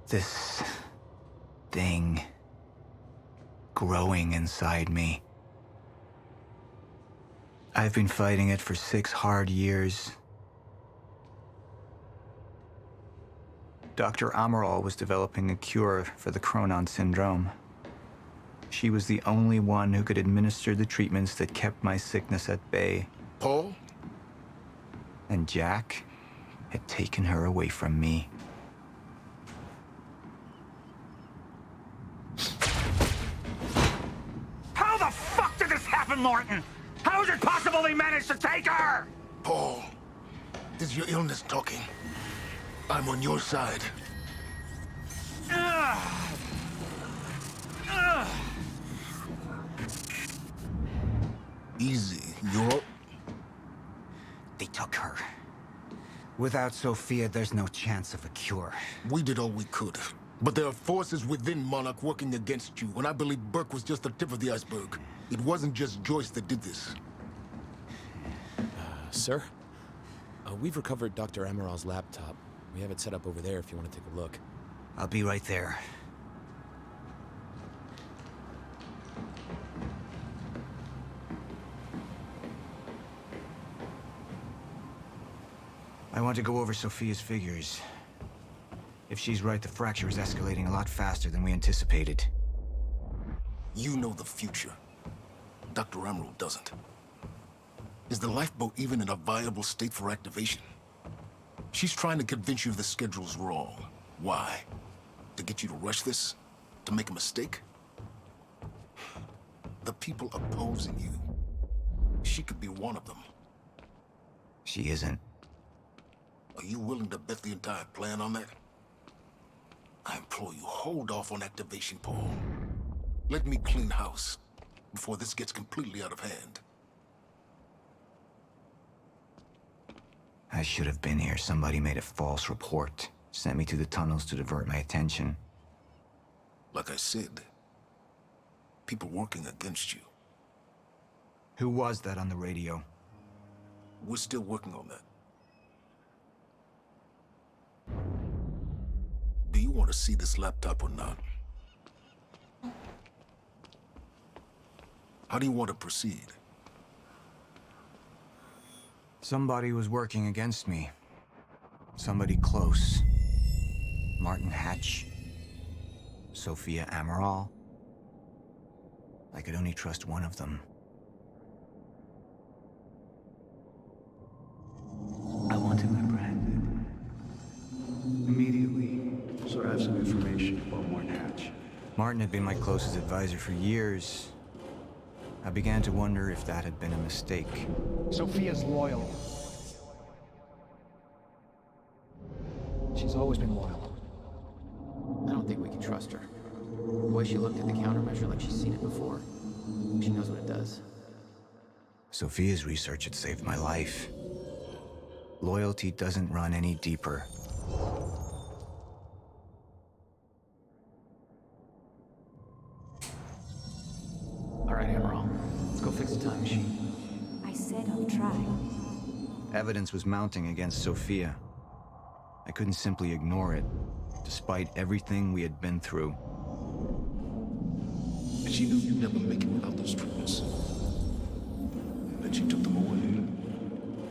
This thing growing inside me. I've been fighting it for 6 hard years. Dr. Amaral was developing a cure for the Cronon syndrome. She was the only one who could administer the treatments that kept my sickness at bay. Paul? And Jack had taken her away from me. How the fuck did this happen, Martin? How is it possible they managed to take her? Paul, this is your illness talking. I'm on your side. Easy, you're... They took her. Without Sophia, there's no chance of a cure. We did all we could. But there are forces within Monarch working against you, and I believe Burke was just the tip of the iceberg. It wasn't just Joyce that did this. Sir? We've recovered Dr. Amaral's laptop. We have it set up over there if you want to take a look. I'll be right there. I want to go over Sophia's figures. If she's right, the fracture is escalating a lot faster than we anticipated. You know the future. Dr. Amaral doesn't. Is the lifeboat even in a viable state for activation? She's trying to convince you the schedule's wrong. Why? To get you to rush this? To make a mistake? The people opposing you. She could be one of them. She isn't. Are you willing to bet the entire plan on that? I implore you, hold off on activation, Paul. Let me clean house before this gets completely out of hand. I should have been here. Somebody made a false report. Sent me to the tunnels to divert my attention. Like I said, people working against you. Who was that on the radio? We're still working on that. Do you want to see this laptop or not? How do you want to proceed? Somebody was working against me. Somebody close. Martin Hatch. Sophia Amaral. I could only trust one of them. I wanted my brand. Immediately. So I have some information about Martin Hatch. Martin had been my closest advisor for years. I began to wonder if that had been a mistake. Sophia's loyal. She's always been loyal. I don't think we can trust her. The way she looked at the countermeasure like she's seen it before. She knows what it does. Sophia's research had saved my life. Loyalty doesn't run any deeper. All right, Amaral. Let's go fix the time machine. I said I'll try. Evidence was mounting against Sophia. I couldn't simply ignore it, despite everything we had been through. And she knew you'd never make it without those treatments. And then she took them away.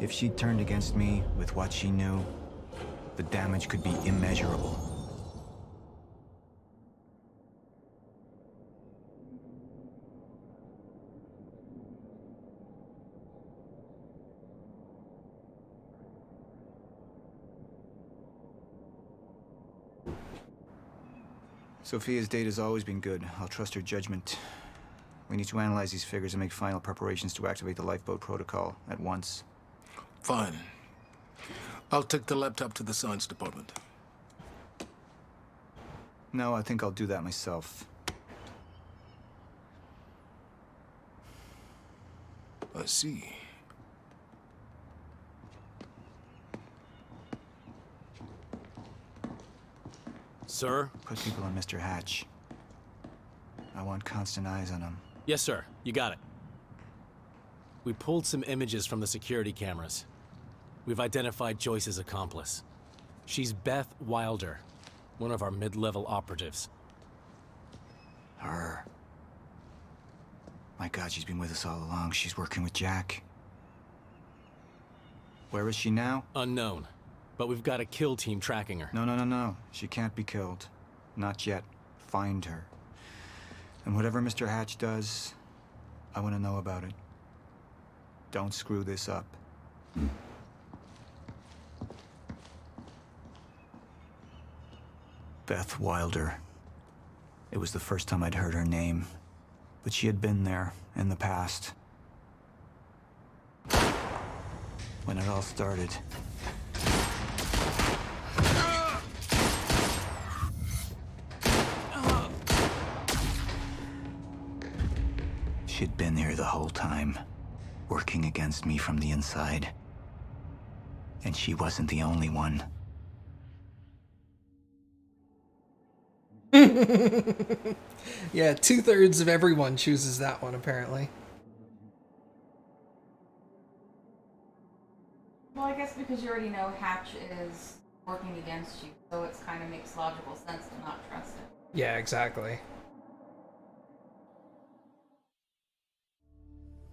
If she'd turned against me with what she knew, the damage could be immeasurable. Sophia's data's always been good. I'll trust her judgment. We need to analyze these figures and make final preparations to activate the lifeboat protocol at once. Fine. I'll take the laptop to the science department. No, I think I'll do that myself. I see. Sir? Put people on Mr. Hatch. I want constant eyes on him. Yes, sir. You got it. We pulled some images from the security cameras. We've identified Joyce's accomplice. She's Beth Wilder. One of our mid-level operatives. Her. My God, she's been with us all along. She's working with Jack. Where is she now? Unknown. But we've got a kill team tracking her. No. She can't be killed. Not yet. Find her. And whatever Mr. Hatch does, I want to know about it. Don't screw this up. Beth Wilder. It was the first time I'd heard her name, but she had been there in the past. When it all started. She'd been here the whole time, working against me from the inside. And she wasn't the only one. Yeah, 2/3 of everyone chooses that one, apparently. Well, I guess because you already know Hatch is working against you, so it kind of makes logical sense to not trust him. Yeah, exactly.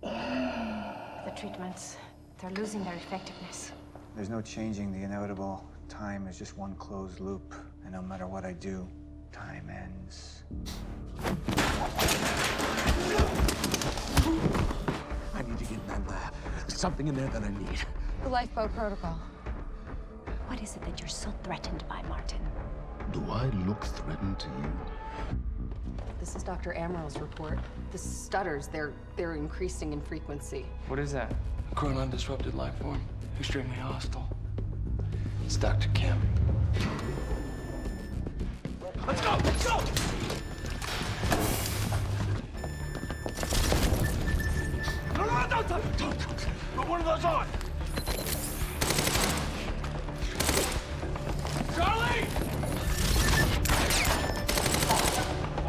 The treatments, they're losing their effectiveness. There's no changing the inevitable. Time is just one closed loop, and no matter what I do, time ends. I need to get in that lab. There's something in there that I need. The lifeboat protocol. What is it that you're so threatened by, Martin? Do I look threatened to you? This is Dr. Amaril's report. The stutters, they're increasing in frequency. What is that? Chronon disrupted life form. Extremely hostile. It's Dr. Kim. Let's go! Let's go! No, don't. Put one of those on. Charlie!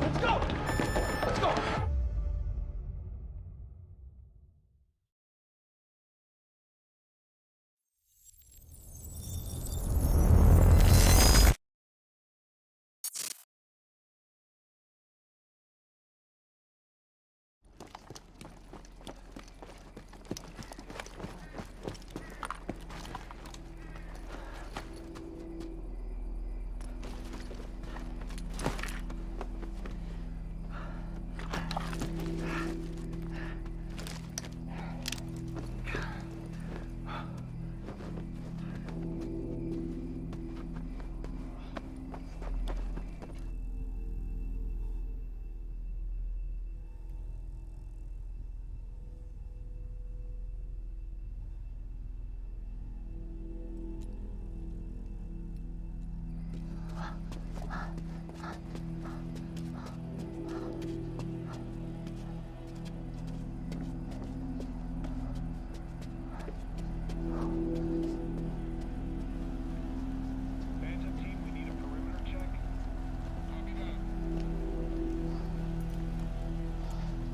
Let's go! Let's go!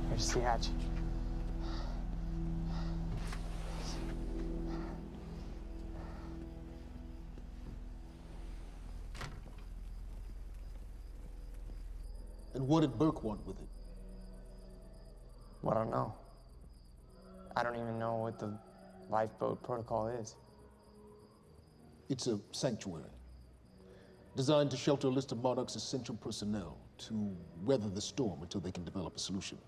Here's the hatch. And what did Burke want with it? Well, I don't know. I don't even know what the lifeboat protocol is. It's a sanctuary, designed to shelter a list of Monarch's essential personnel to weather the storm until they can develop a solution.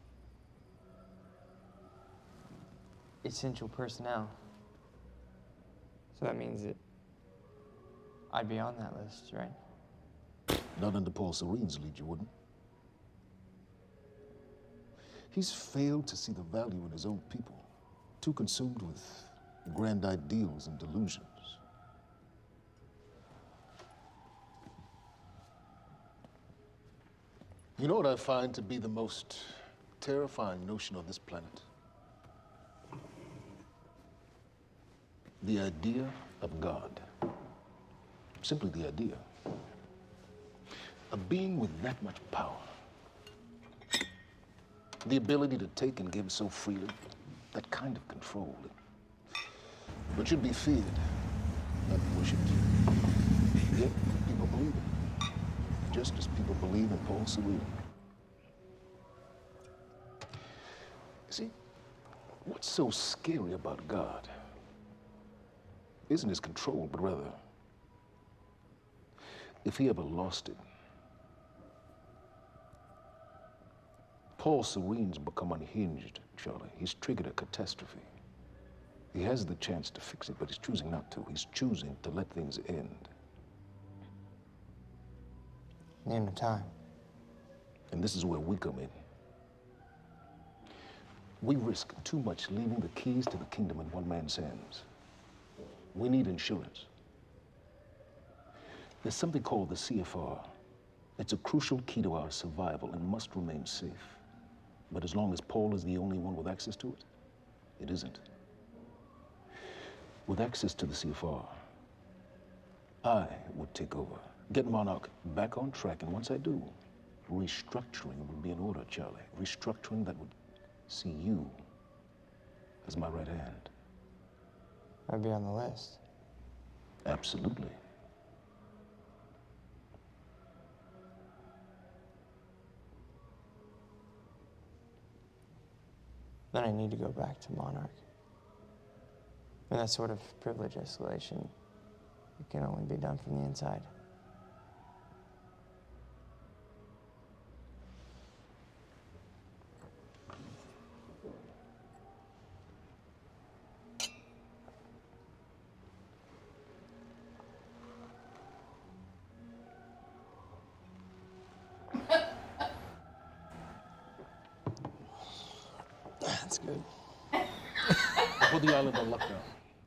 Essential personnel. So that means that I'd be on that list, right? Not under Paul Serene's lead, you wouldn't. He's failed to see the value in his own people, too consumed with grand ideals and delusions. You know what I find to be the most terrifying notion on this planet? The idea of God. Simply the idea. A being with that much power. The ability to take and give so freely. That kind of control. But should be feared, not worshipped. Yet people believe it. just as people believe in Paul Serene. See, what's so scary about God isn't his control, but rather, if he ever lost it. Paul Serene's become unhinged, Charlie. He's triggered a catastrophe. He has the chance to fix it, but he's choosing not to. He's choosing to let things end. The end of time. And this is where we come in. We risk too much leaving the keys to the kingdom in one man's hands. We need insurance. There's something called the CFR. It's a crucial key to our survival and must remain safe. But as long as Paul is the only one with access to it, it isn't. With access to the CFR, I would take over, get Monarch back on track, and once I do, restructuring would be in order, Charlie. Restructuring that would see you as my right hand. I'd be on the list. Absolutely. Then I need to go back to Monarch. And that sort of privilege escalation, it can only be done from the inside. That's good. I put the island on lockdown,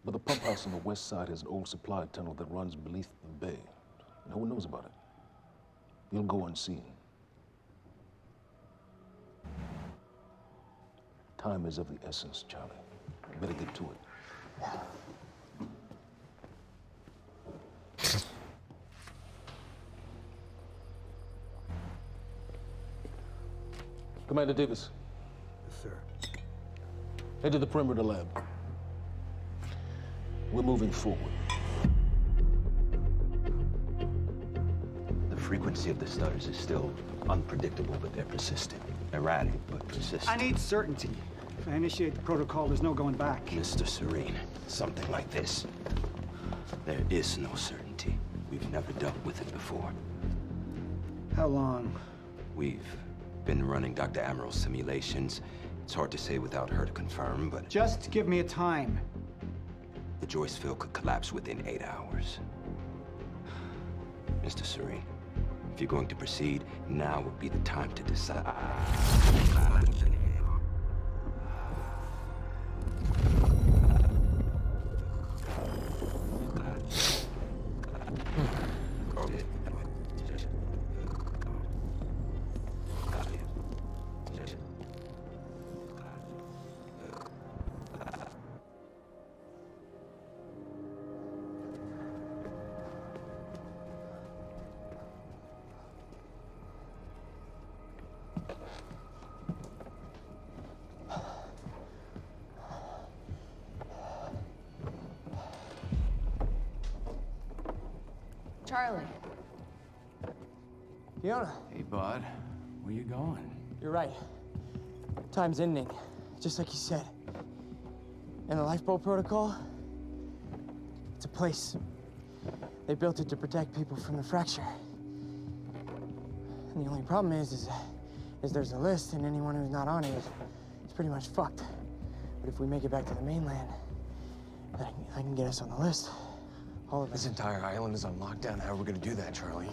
but the pump house on the west side has an old supply tunnel that runs beneath the bay. No one knows about it. You'll go unseen. Time is of the essence, Charlie. Better get to it. Commander Davis. Yes, sir. Head to the perimeter lab. We're moving forward. The frequency of the stutters is still unpredictable, but they're persistent. Erratic, but persistent. I need certainty. If I initiate the protocol, there's no going back. Mr. Serene, something like this. There is no certainty. We've never dealt with it before. How long? We've been running Dr. Amaril's simulations. It's hard to say without her to confirm, but... Just give me a time. The Joyce field could collapse within 8 hours. Mr. Serene, if you're going to proceed, now would be the time to decide. Charlie. Fiona. Hey, bud. Where you going? You're right. Time's ending, just like you said. And the lifeboat protocol, it's a place. They built it to protect people from the fracture. And the only problem is there's a list, and anyone who's not on it is pretty much fucked. But if we make it back to the mainland, that can get us on the list. All of This us. entire island is on lockdown. How are we gonna do that, Charlie?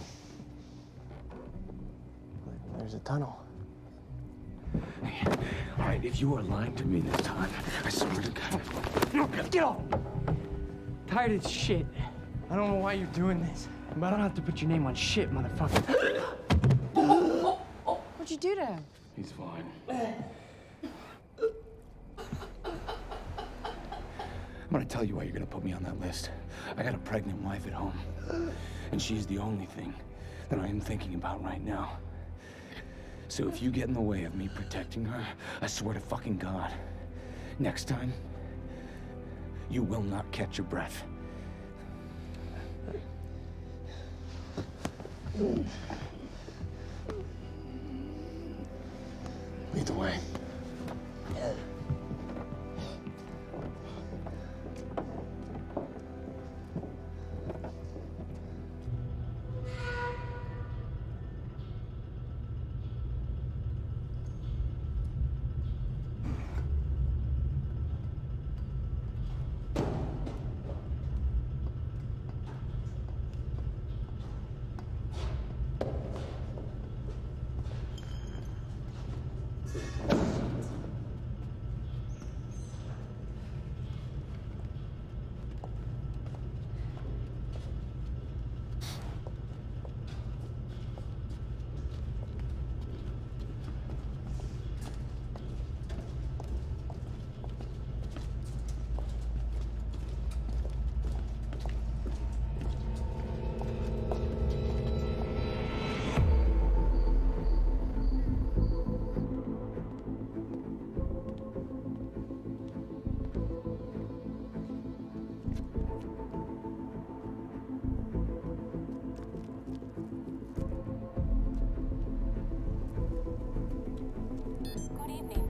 There's a tunnel. Hey, all right, if you are lying to me this time, I swear to God. No, get off! Tired of this shit. I don't know why you're doing this, but I don't have to put your name on shit, motherfucker. What'd you do to him? He's fine. I'm gonna tell you why you're gonna put me on that list. I got a pregnant wife at home, and she's the only thing that I am thinking about right now. So if you get in the way of me protecting her, I swear to fucking God, next time, you will not catch your breath.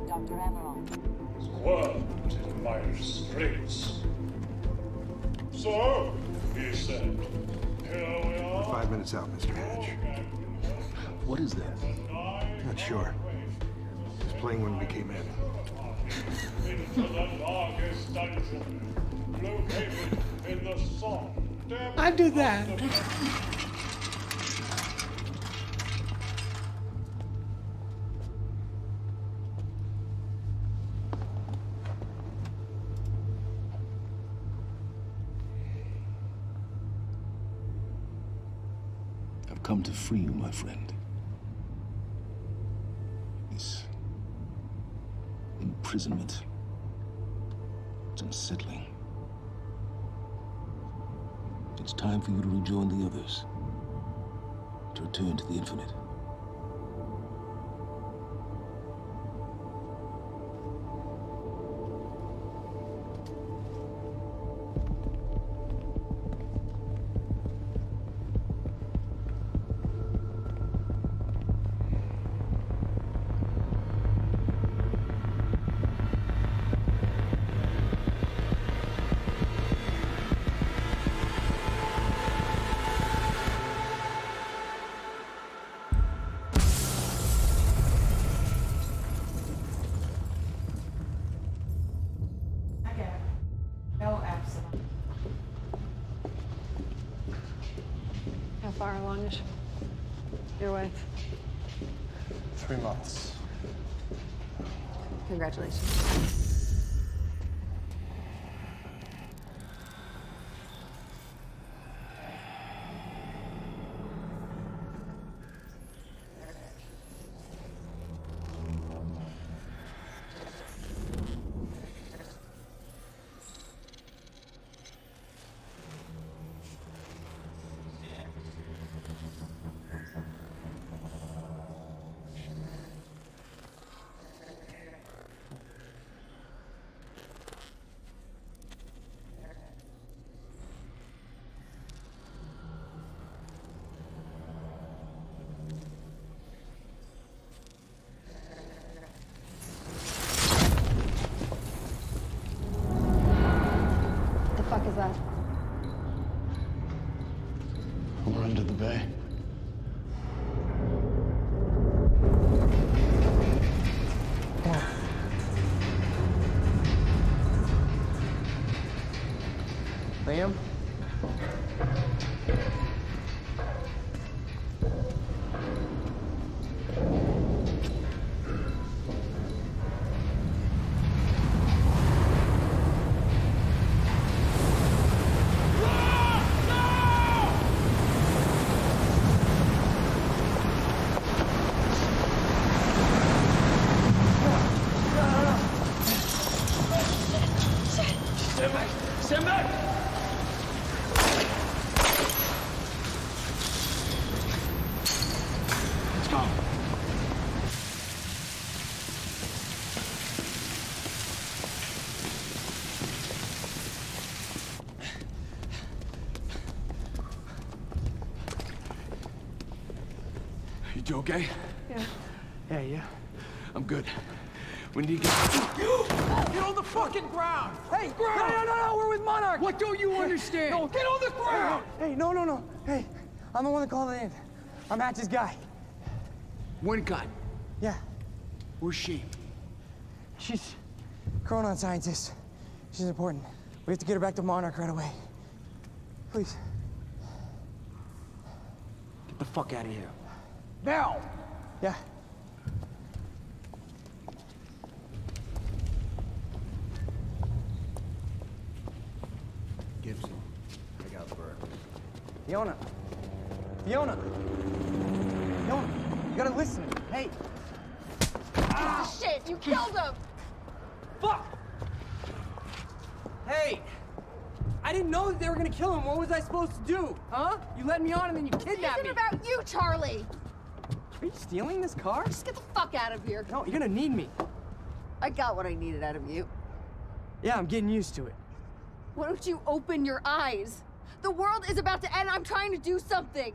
Dr. Emerald. Squirmed in my streets. So, he said, here we are. 5 minutes out, Mr. Hatch. What is that? Not sure. This plane when we came in. Into the darkest dungeon, located in the soft depths I do of that. the- I've come to free you, my friend. This imprisonment, it's unsettling. It's time for you to rejoin the others, to return to the infinite. No, absolutely. How far along is your wife? 3 months. Congratulations. What the fuck is that? We're under the bay. Liam? Stand back! Stand back! Let's go. You two okay? Yeah. Yeah, yeah. I'm good. We need to get... Get on the fucking ground! Hey, no, we're with Monarch! What don't you understand? No, get on the ground! Hey, no. Hey, I'm the one that called it in. I'm Hatch's guy. Wincott. Yeah. Where's she? She's Chronon scientist. She's important. We have to get her back to Monarch right away. Please. Get the fuck out of here. Now! Yeah. Fiona! Fiona! Fiona! You gotta listen to me. Hey! Shit, you killed him! Fuck! Hey! I didn't know that they were gonna kill him. What was I supposed to do? Huh? You led me on and then you kidnapped me. This isn't about you, Charlie! Are you stealing this car? Just get the fuck out of here. No, you're gonna need me. I got what I needed out of you. Yeah, I'm getting used to it. Why don't you open your eyes? The world is about to end. I'm trying to do something.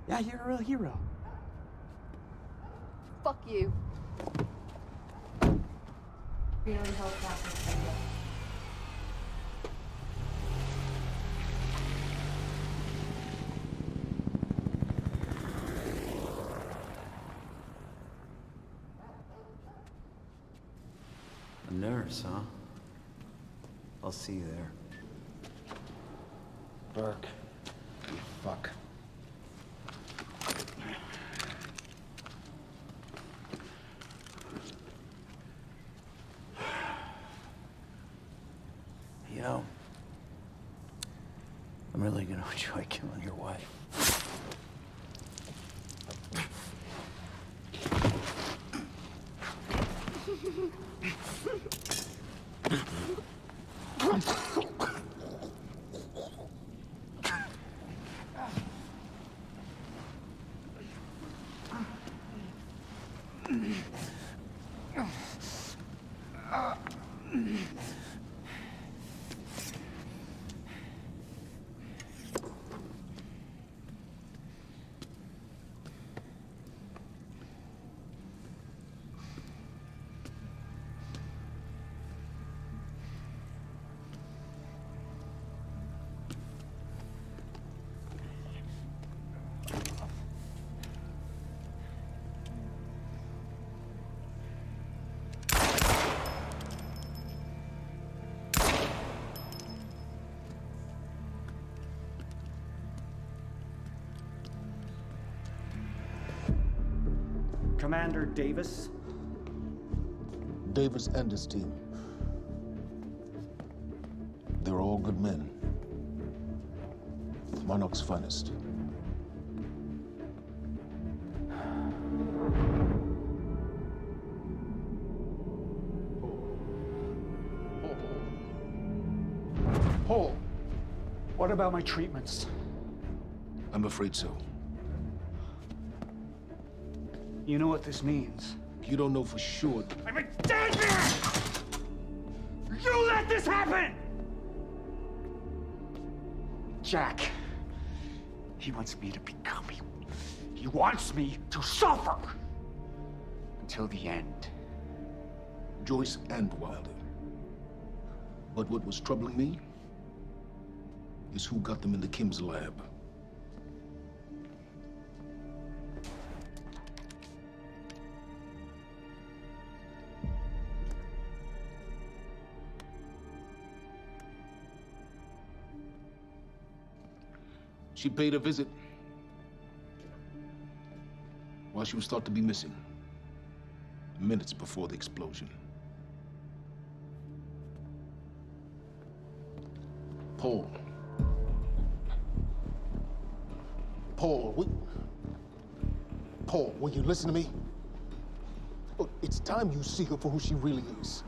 Yeah, you're a real hero. Fuck you. Really hope that's the thing. A nurse, huh? I'll see you there. Burke. You fuck. You know, I'm really gonna enjoy killing your wife. Commander Davis? Davis and his team. They're all good men. Monarch's finest. Paul, what about my treatments? I'm afraid so. You know what this means? You don't know for sure. I'm in danger! You let this happen! Jack, he wants me to become you. He wants me to suffer until the end. Joyce and Wilder. But what was troubling me is who got them into Kim's lab. She paid a visit while she was thought to be missing, minutes before the explosion. Paul. Paul, will you listen to me? Look, it's time you see her for who she really is.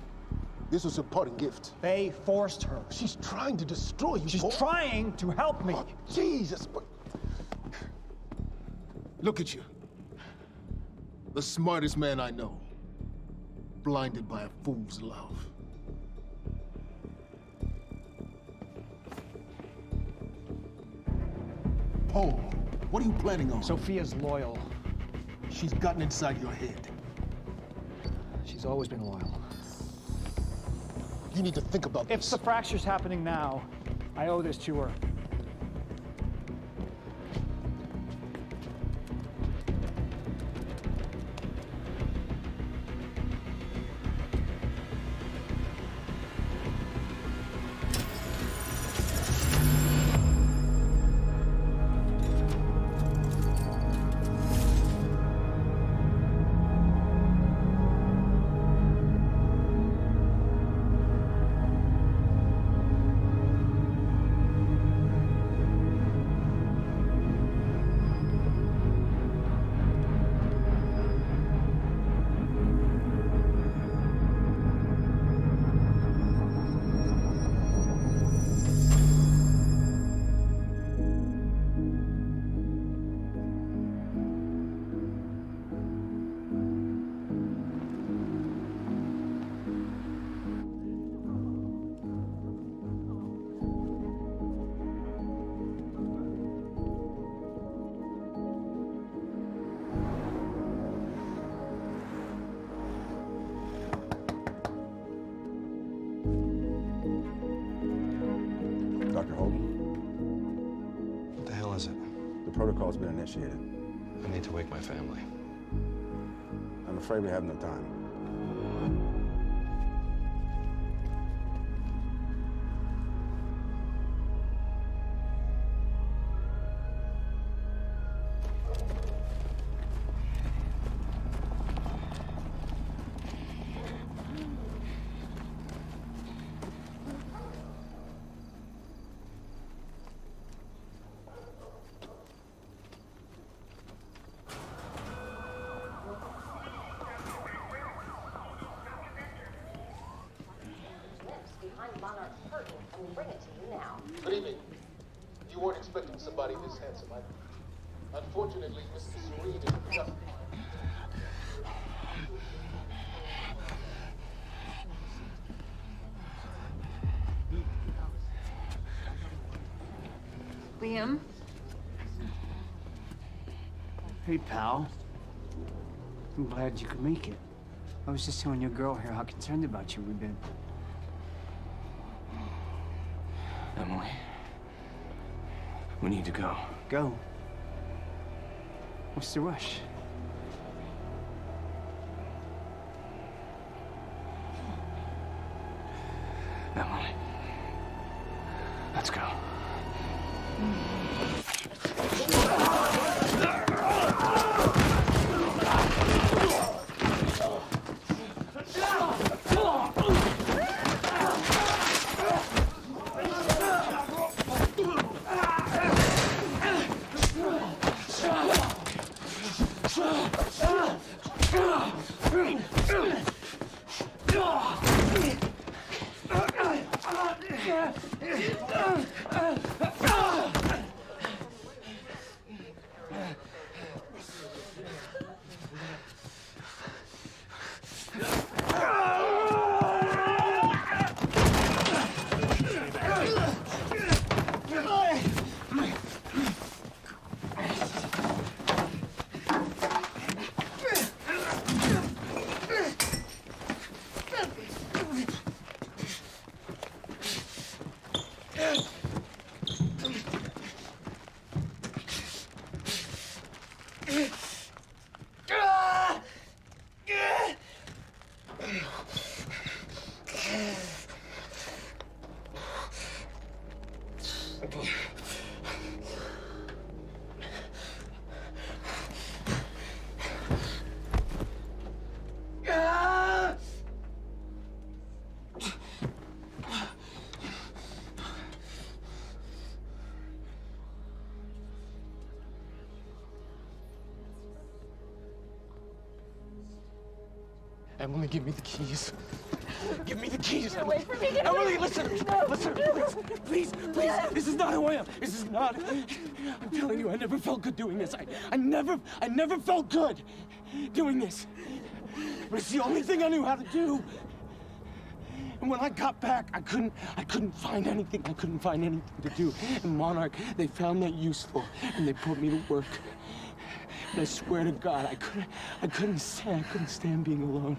This was her parting gift. They forced her. She's trying to destroy you, She's Paul. trying to help me. Oh, Jesus, but... Look at you. The smartest man I know. Blinded by a fool's love. Paul, what are you planning on? Sophia's loyal. She's gotten inside your head. She's always been loyal. You need to think about If this. the fracture's happening now, I owe this to her. Protocol's been initiated. I need to wake my family. I'm afraid we have no time. Good evening. You weren't expecting somebody this handsome, unfortunately, Mr. Serene is just... Liam? Hey, pal. I'm glad you could make it. I was just telling your girl here how concerned about you we've been. Emily, we need to go. Go. What's the rush? Emily, let's go. Emily, give me the keys. Give me the keys. Get away from me. Get Emily, away. listen. No. Listen, please. Please. This is not who I am. This is not. I'm telling you, I never felt good doing this. I never felt good doing this. But it's the only thing I knew how to do. And when I got back, I couldn't find anything. I couldn't find anything to do. And Monarch, they found that useful, and they put me to work. And I swear to God, I couldn't stand being alone.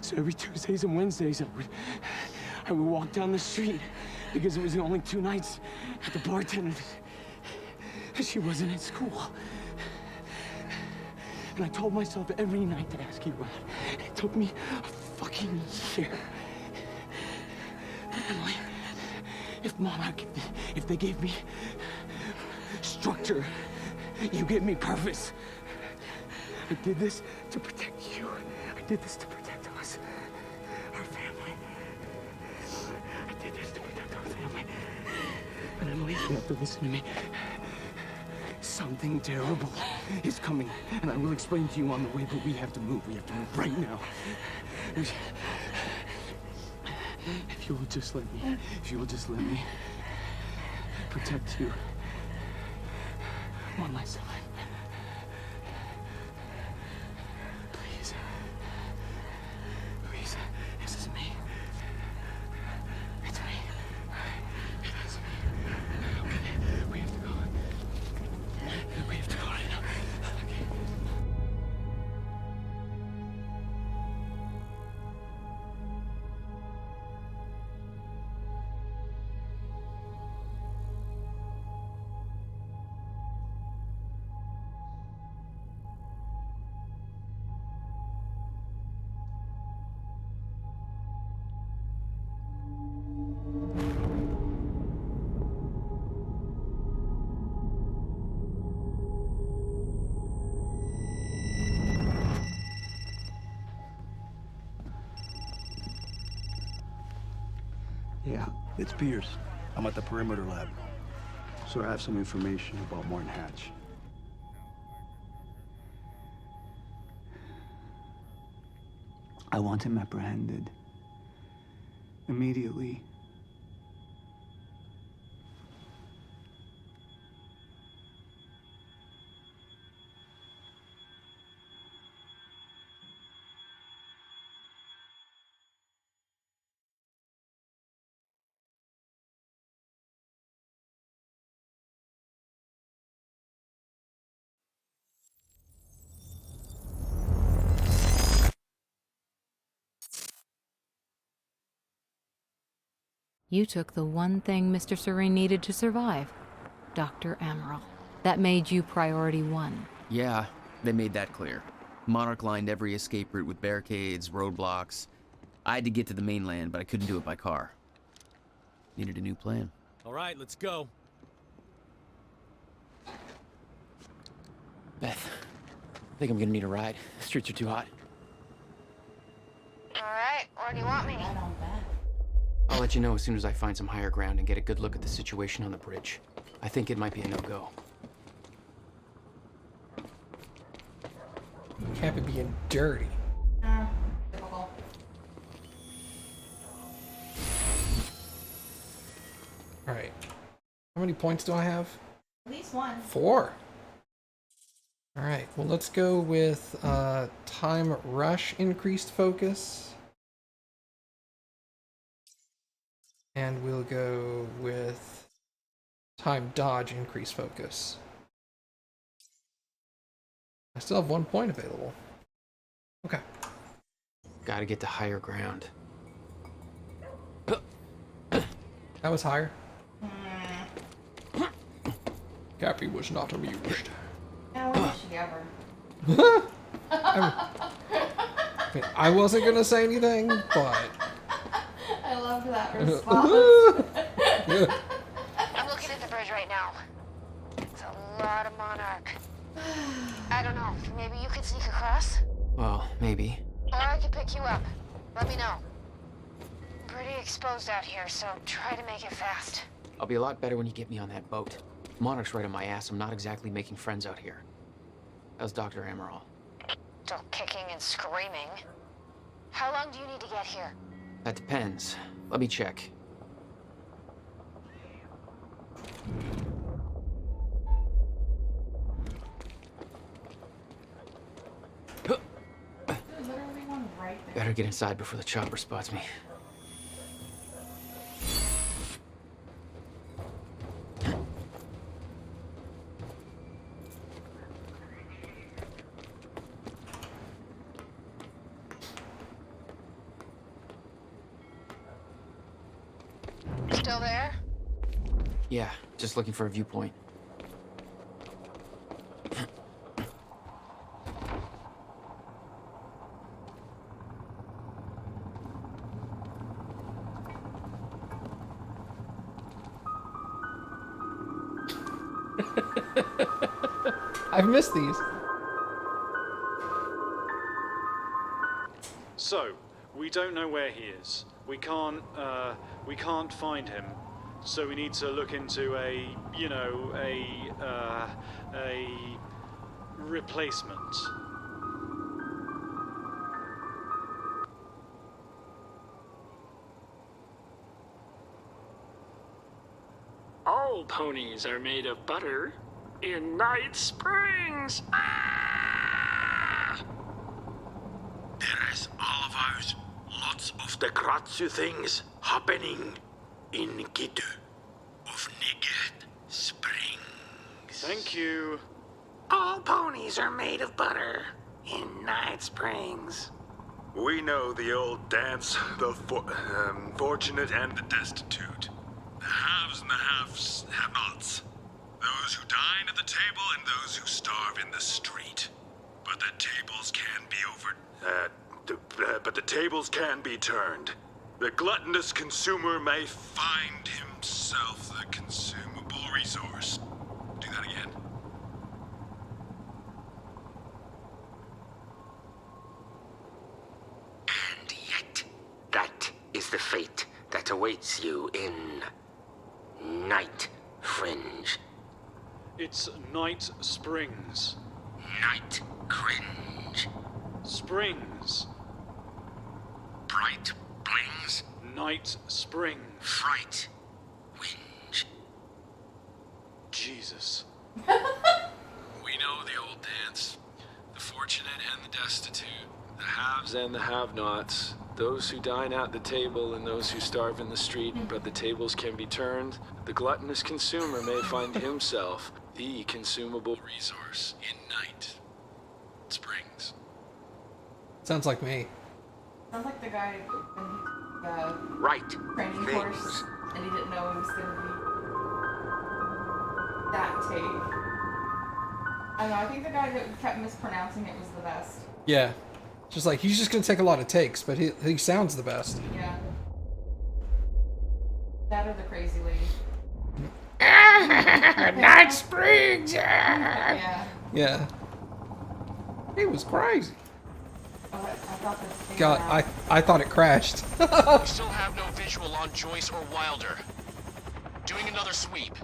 So every Tuesdays and Wednesdays, I would walk down the street because it was the only 2 nights at the bartender. She wasn't at school. And I told myself every night to ask you out. It took me a fucking year. But Emily, if Monarch, if they gave me structure, you gave me purpose. I did this to protect you. I did this to protect us, our family. I did this to protect our family. But Emily, you have to listen to me. Something terrible is coming, and I will explain to you on the way, but we have to move. We have to move right now. If you will just let me protect you one last time. Please. Please. This is me. It's me. It is me. Okay. We have to go. We have to go right now. Okay. Yeah, it's Pierce. I'm at the perimeter lab. So I have some information about Martin Hatch. I want him apprehended. Immediately. You took the one thing Mr. Serene needed to survive, Dr. Amaral. That made you priority one. Yeah, they made that clear. Monarch lined every escape route with barricades, roadblocks. I had to get to the mainland, but I couldn't do it by car. Needed a new plan. All right, let's go. Beth, I think I'm gonna need a ride. The streets are too hot. All right, where do you want me? I'll let you know as soon as I find some higher ground and get a good look at the situation on the bridge. I think it might be a no-go. Can't be being dirty. Typical. Alright. How many points do I have? At least one. 4. Alright, well let's go with time rush increased focus. And we'll go with time dodge increased focus. I still have 1 point available. Okay. Gotta get to higher ground. That was higher. Cappy was not amused. Yeah, when did she ever? I wasn't gonna say anything, but I loved that response. I'm looking at the bridge right now. It's a lot of Monarch. I don't know, maybe you could sneak across? Well, maybe. Or I could pick you up. Let me know. Pretty exposed out here, so try to make it fast. I'll be a lot better when you get me on that boat. Monarch's right on my ass. I'm not exactly making friends out here. How's Dr. Amaral? Still kicking and screaming. How long do you need to get here? That depends. Let me check. Literally one right there. Better get inside before the chopper spots me. Still there? Yeah, just looking for a viewpoint. I've missed these. So, we don't know where he is. We can't find him. So we need to look into a replacement. All ponies are made of butter in Night Springs. Ah! There is always lots of the Kratzu things happening in Gitu of Nigat Springs. Thank you. All ponies are made of butter in Night Springs. We know the old dance, the fortunate and the destitute. The haves and the have-nots. Those who dine at the table and those who starve in the street. But the tables can be but the tables can be turned. The gluttonous consumer may find himself the consumable resource. Do that again. And yet, that is the fate that that awaits you in Night Fringe. It's Night Springs. Night Cringe. Springs. Bright Blings. Night Springs. Fright. Whinge. Jesus. We know the old dance. The fortunate and the destitute. The haves and the have-nots. Those who dine at the table and those who starve in the street, but the tables can be turned. The gluttonous consumer may find himself the consumable resource in Night Springs. Sounds like me. Sounds like the guy when he the right training course and he didn't know it was gonna be that take. I don't know, I think the guy that kept mispronouncing it was the best. Yeah. Just like, he's just gonna take a lot of takes, but he sounds the best. Yeah. That or the crazy lady. Night Springs! Yeah. Yeah. He was crazy. Oh, I thought this thing God, I thought it crashed. We still have no visual on Joyce or Wilder. Doing another sweep.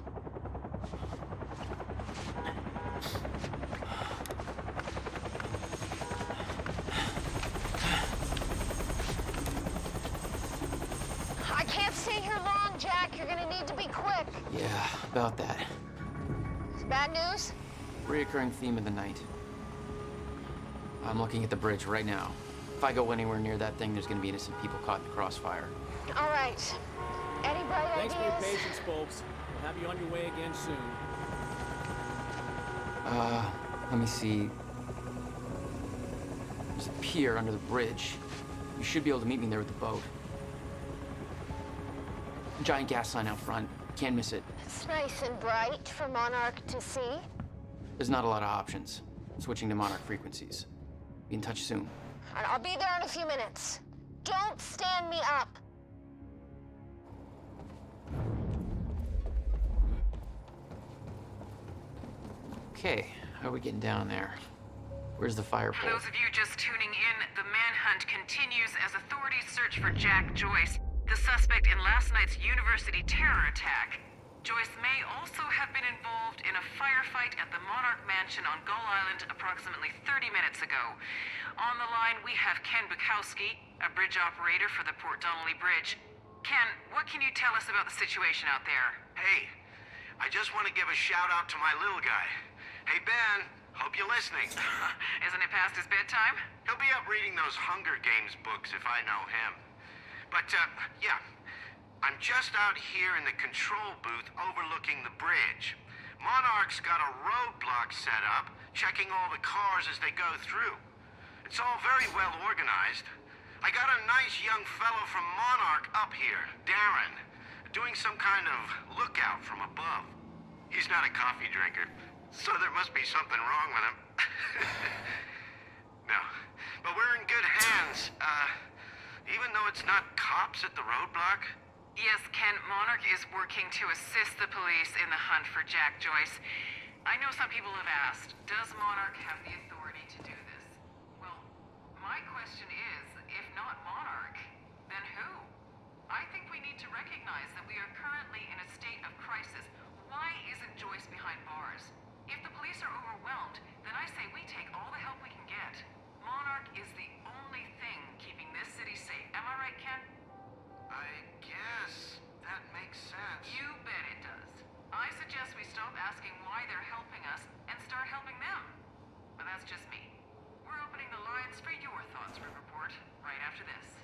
I can't stay here long, Jack. You're gonna need to be quick. Yeah, about that. It's bad news? Reoccurring theme of the night. I'm looking at the bridge right now. If I go anywhere near that thing, there's gonna be innocent people caught in the crossfire. All right. Any bright Thanks for your ideas? patience, folks. We'll have you on your way again soon. Let me see. There's a pier under the bridge. You should be able to meet me there with the boat. Giant gas sign out front. Can't miss it. It's nice and bright for Monarch to see. There's not a lot of options. Switching to Monarch frequencies. Be in touch soon. I'll be there in a few minutes. Don't stand me up. Okay, how are we getting down there? Where's the fire For pole? those of you just tuning in, the manhunt continues as authorities search for Jack Joyce, the suspect in last night's university terror attack. Joyce may also have been involved in a firefight at the Monarch Mansion on Gull Island approximately 30 minutes ago. On the line, we have Ken Bukowski, a bridge operator for the Port Donnelly Bridge. Ken, what can you tell us about the situation out there? Hey, I just want to give a shout out to my little guy. Hey, Ben, hope you're listening. Isn't it past his bedtime? He'll be up reading those Hunger Games books if I know him. But, yeah, I'm just out here in the control booth overlooking the bridge. Monarch's got a roadblock set up, checking all the cars as they go through. It's all very well organized. I got a nice young fellow from Monarch up here, Darren, doing some kind of lookout from above. He's not a coffee drinker, so there must be something wrong with him. No, but we're in good hands. Even though it's not cops at the roadblock. Yes, Ken, Monarch is working to assist the police in the hunt for Jack Joyce. I know some people have asked, does Monarch have the authority to do this? Well, my question is, if not Monarch, then who? I think we need to recognize that we are currently in a state of crisis. Why isn't Joyce behind bars? If the police are overwhelmed, then I say we take all the help we can get. Monarch is the only thing keeping this city safe. Am I right, Ken? I guess that makes sense. You bet it does. I suggest we stop asking why they're helping us and start helping them. But that's just me. We're opening the lines for your thoughts, Riv Report, right after this.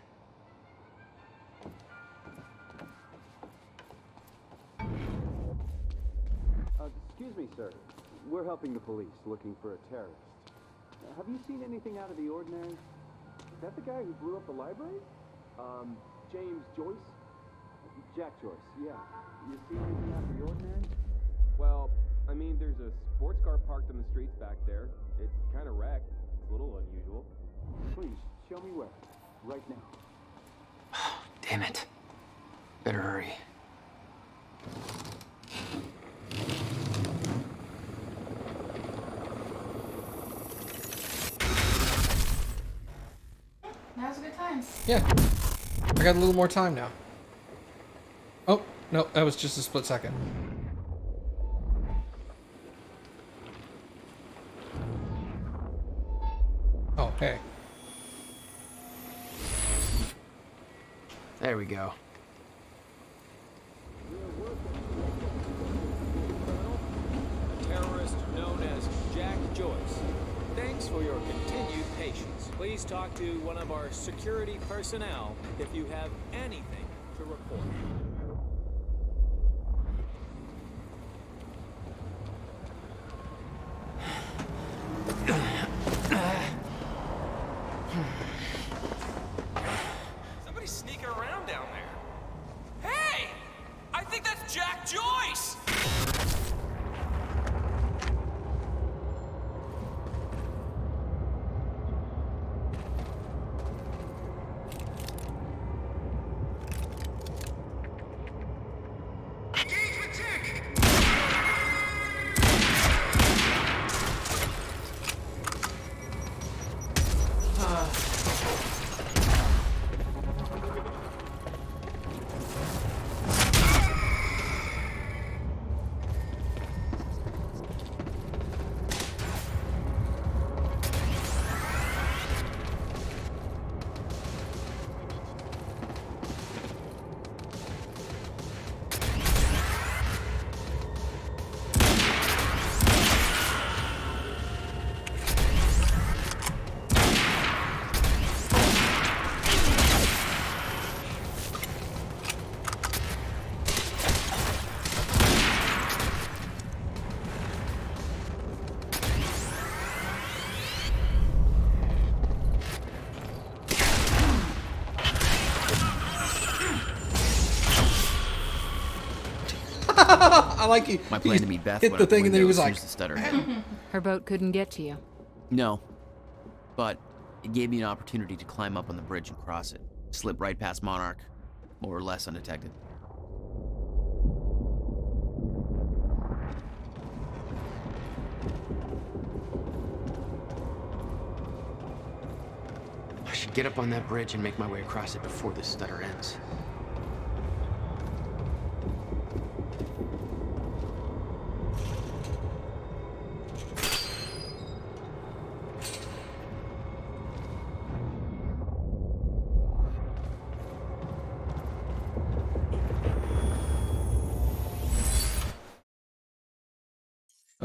Excuse me, sir. We're helping the police looking for a terrorist. Have you seen anything out of the ordinary? Is that the guy who blew up the library? James Joyce? Jack Joyce, yeah. You see anything out of the ordinary? Well, I mean, there's a sports car parked in the streets back there. It's kind of wrecked. It's a little unusual. Please, show me where. Right now. Damn it. Better hurry. Now's a good time. Yeah. I got a little more time now. Oh, no, that was just a split second. Oh, hey. There we go. A terrorist known as Jack Joyce. Thanks for your continued patience. Please talk to one of our security personnel if you have anything to report. Somebody's sneaking around down there. Hey! I think that's Jack Joyce! I like you. My plan to meet Beth hit went the out thing and then he window was as soon like, as the stutter. Her boat couldn't get to you. No, but it gave me an opportunity to climb up on the bridge and cross it, slip right past Monarch, more or less undetected. I should get up on that bridge and make my way across it before this stutter ends.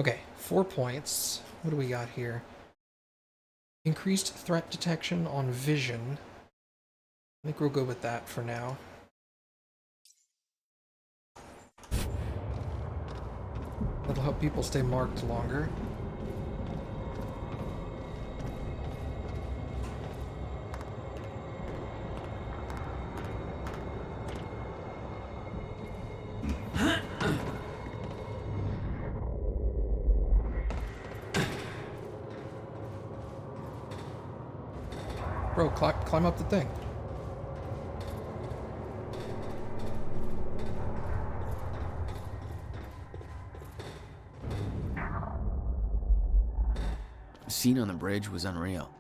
okay, 4 points. What do we got here? Increased threat detection on vision. I think we'll go with that for now. That'll help people stay marked longer. Bro, climb up the thing. The scene on the bridge was unreal.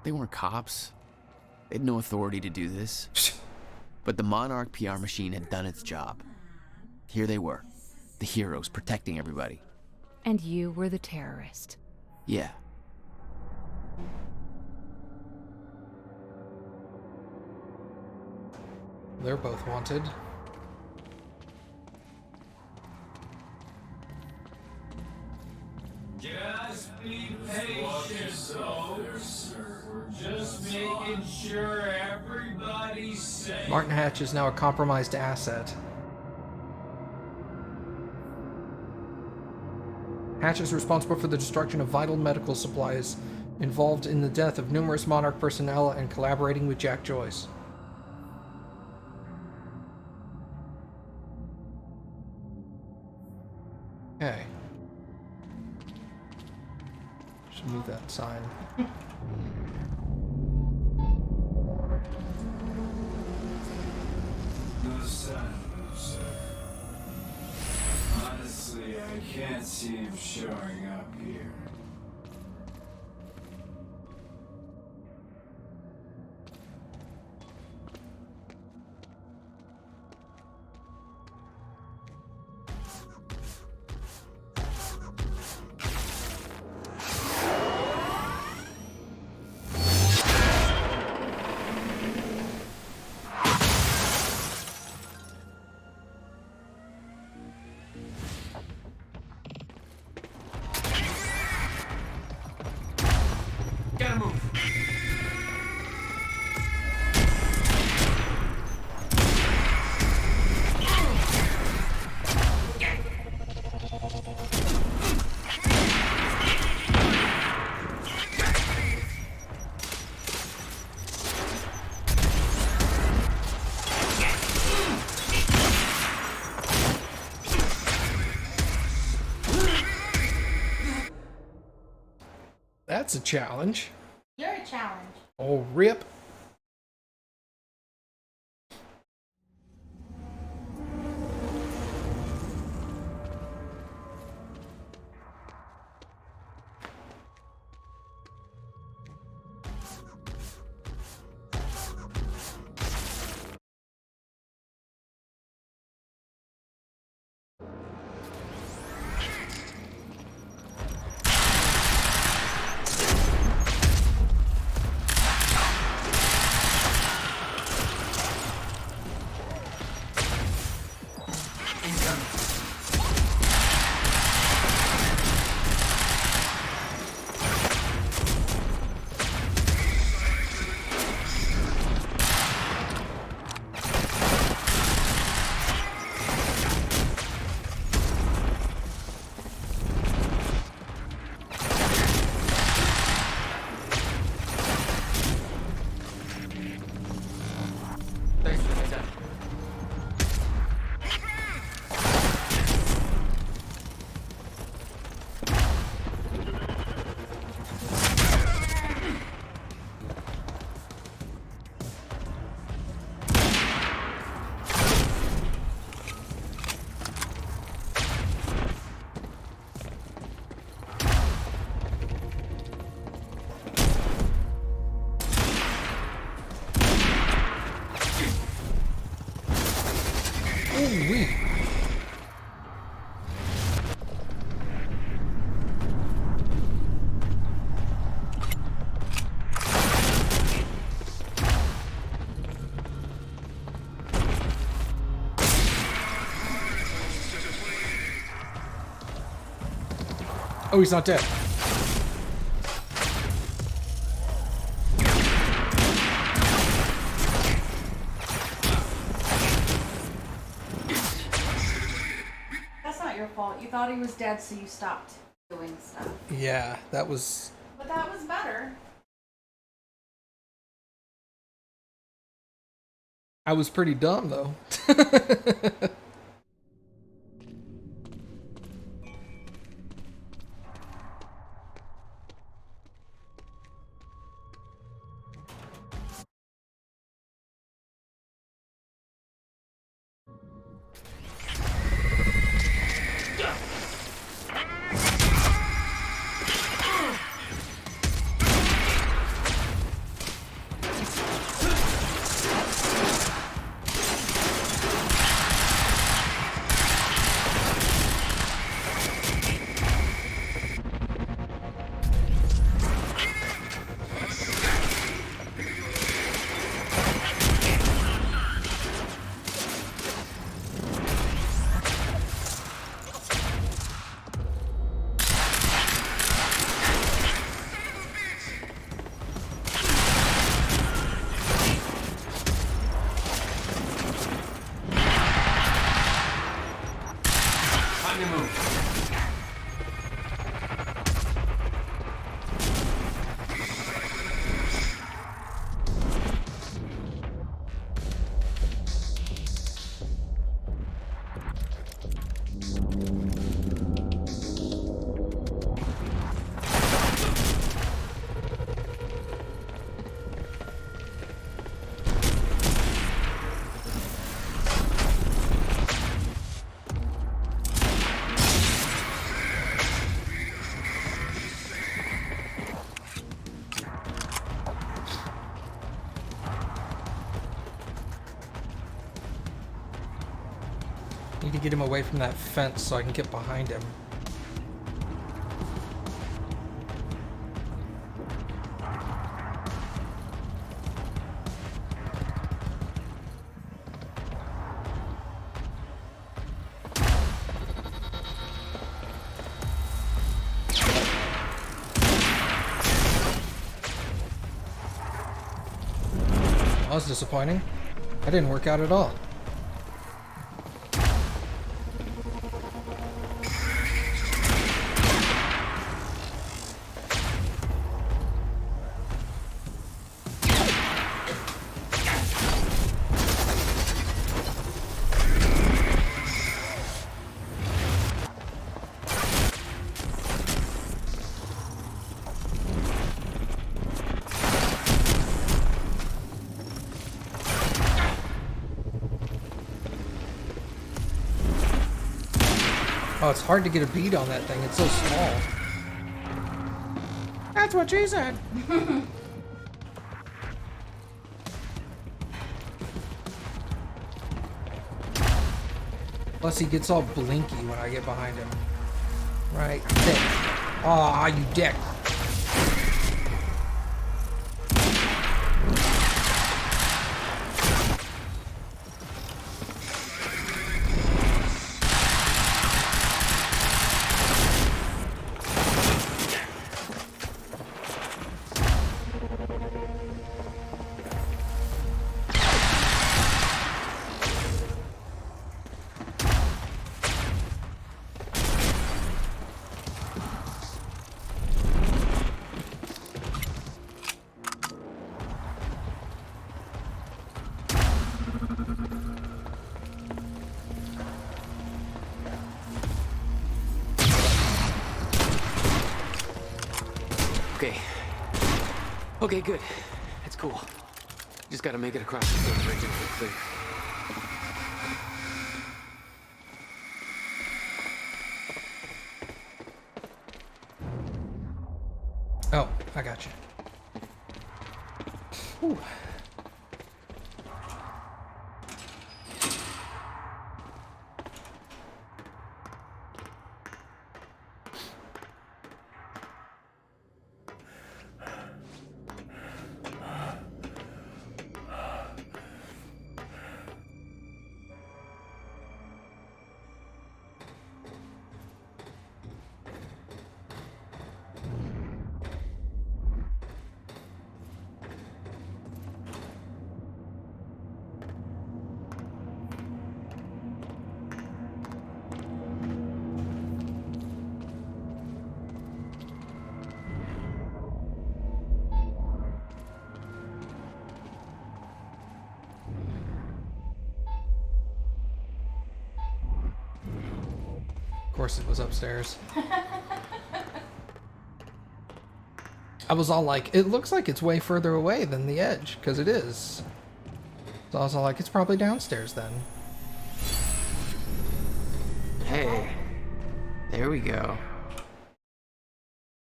They weren't cops. They had no authority to do this. But the Monarch PR machine had done its job. Here they were, the heroes protecting everybody. And you were the terrorist. Yeah. They're both wanted. Just be patient, folks. We're just making sure everybody's safe. Martin Hatch is now a compromised asset. Hatch is responsible for the destruction of vital medical supplies, involved in the death of numerous Monarch personnel, and collaborating with Jack Joyce. Okay. Should move that sign. No sign, sir. Honestly, I can't see him showing up here. gotta move. That's a challenge. You're a challenge. Oh, rip. Thanks for the heads up. Ooh-wee. Oh, he's not dead. That's not your fault. You thought he was dead, so you stopped doing stuff. Yeah, that was... But that was better. I was pretty dumb, though. Time to move. Need to get him away from that fence so I can get behind him. That was disappointing. That didn't work out at all. Oh, it's hard to get a bead on that thing. It's so small. That's what she said. Plus, he gets all blinky when I get behind him. Right there. Aw, you dick. Okay, good. It's cool. Just gotta make it across the bridge and we're clear. Oh, I got you. Whew. Of course it was upstairs. I was all like, it looks like it's way further away than the edge, because it is. So I was all like, it's probably downstairs then. Hey, there we go.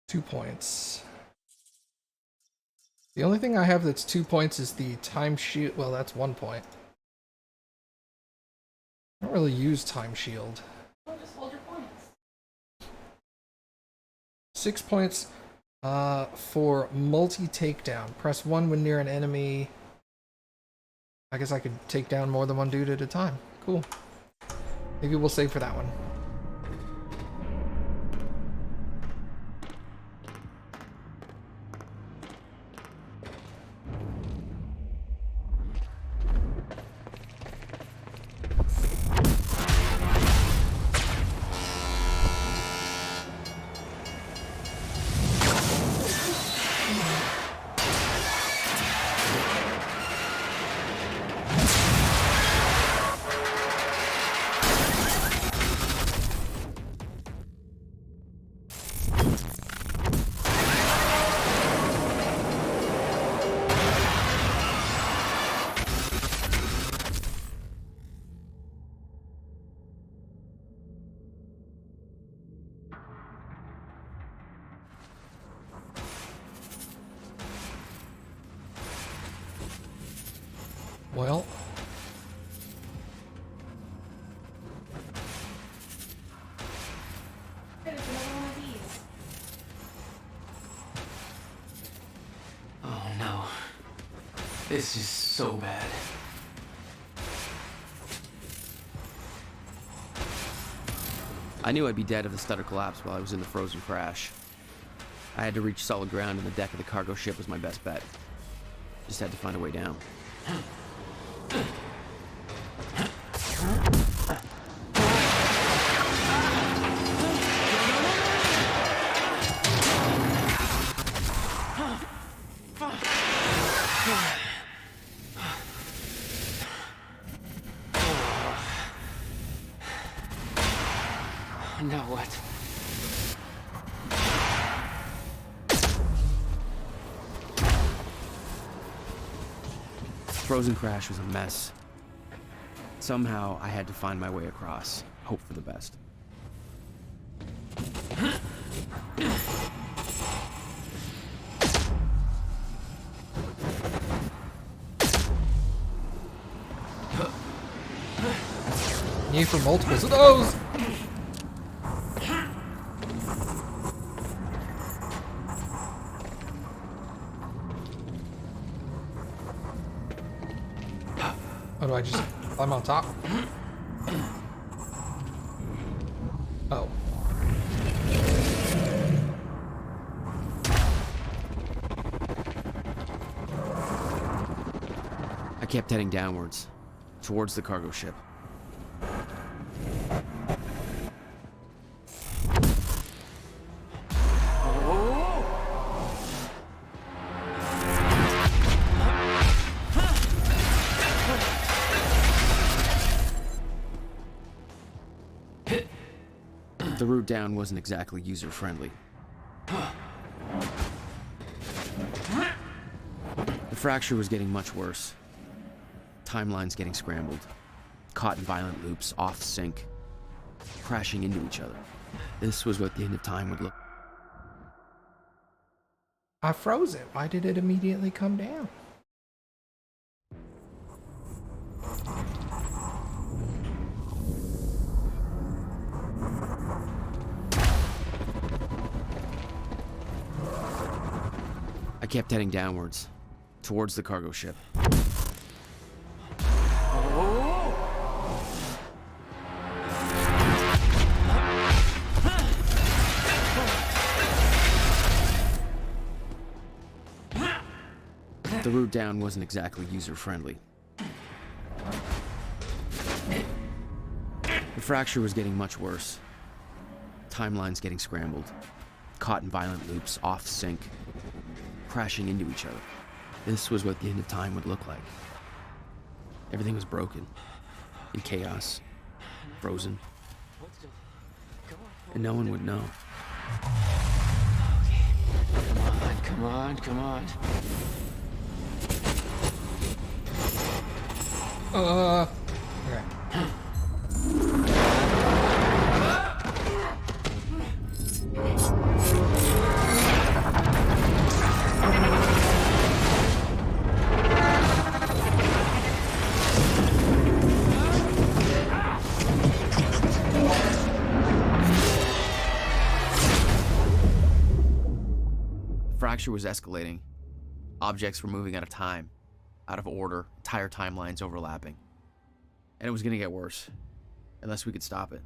2 points. The only thing I have that's 2 points is the time shield. Well, that's 1 point. I don't really use time shield. Well, just hold your points. 6 points for multi-takedown. Press 1 when near an enemy. I guess I could take down more than one dude at a time. Cool. Maybe we'll save for that one. Well, There's another one of these. Oh no. This is so bad. I knew I'd be dead if the stutter collapsed while I was in the frozen crash. I had to reach solid ground, and the deck of the cargo ship was my best bet. Just had to find a way down. Now what? Frozen Crash was a mess. Somehow, I had to find my way across, hope for the best. Need for multiples of those! Oh, do I just climb on top? Oh. I kept heading downwards, towards the cargo ship. The route down wasn't exactly user-friendly. The fracture was getting much worse. Timelines getting scrambled. Caught in violent loops, off sync. Crashing into each other. This was what the end of time would look. I froze it. Why did it immediately come down? I kept heading downwards, towards the cargo ship. The route down wasn't exactly user-friendly. The fracture was getting much worse. Timelines getting scrambled. Caught in violent loops, off sync. Crashing into each other. This was what the end of time would look like. Everything was broken. In chaos. Frozen. And no one would know. Come on, come on. Okay. The fracture was escalating. Objects were moving out of time, out of order, entire timelines overlapping. And it was gonna get worse, unless we could stop it.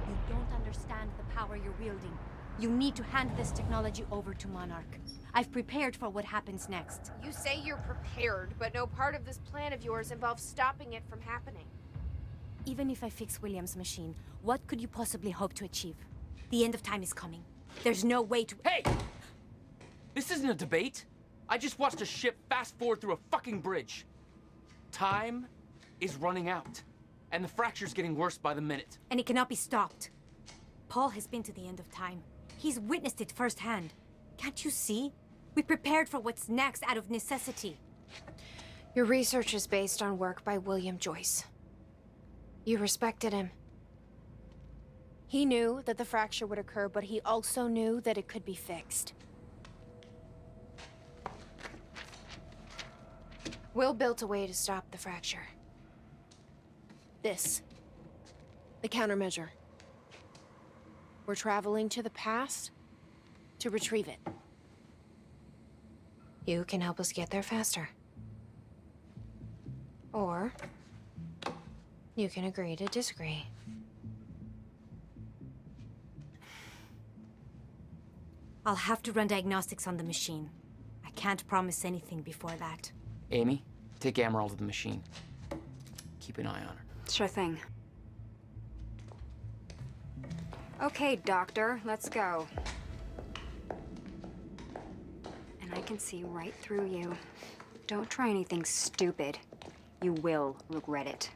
You don't understand the power you're wielding. You need to hand this technology over to Monarch. I've prepared for what happens next. You say you're prepared, but no part of this plan of yours involves stopping it from happening. Even if I fix William's machine, what could you possibly hope to achieve? The end of time is coming. There's no way to— Hey! This isn't a debate. I just watched a ship fast forward through a fucking bridge. Time is running out, and the fracture's getting worse by the minute. And it cannot be stopped. Paul has been to the end of time. He's witnessed it firsthand. Can't you see? We prepared for what's next out of necessity. Your research is based on work by William Joyce. You respected him. He knew that the fracture would occur, but he also knew that it could be fixed. Will built a way to stop the fracture. This. The countermeasure. We're traveling to the past to retrieve it. You can help us get there faster. Or you can agree to disagree. I'll have to run diagnostics on the machine. I can't promise anything before that. Amy, take Amaral to the machine. Keep an eye on her. Sure thing. Okay, Doctor, let's go. And I can see right through you. Don't try anything stupid. You will regret it.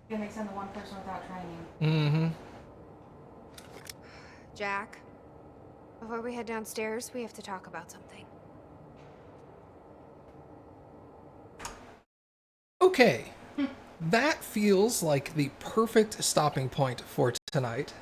Can they send the one person without training? Mm-hmm. Jack, before we head downstairs, we have to talk about something. Okay. That feels like the perfect stopping point for tonight.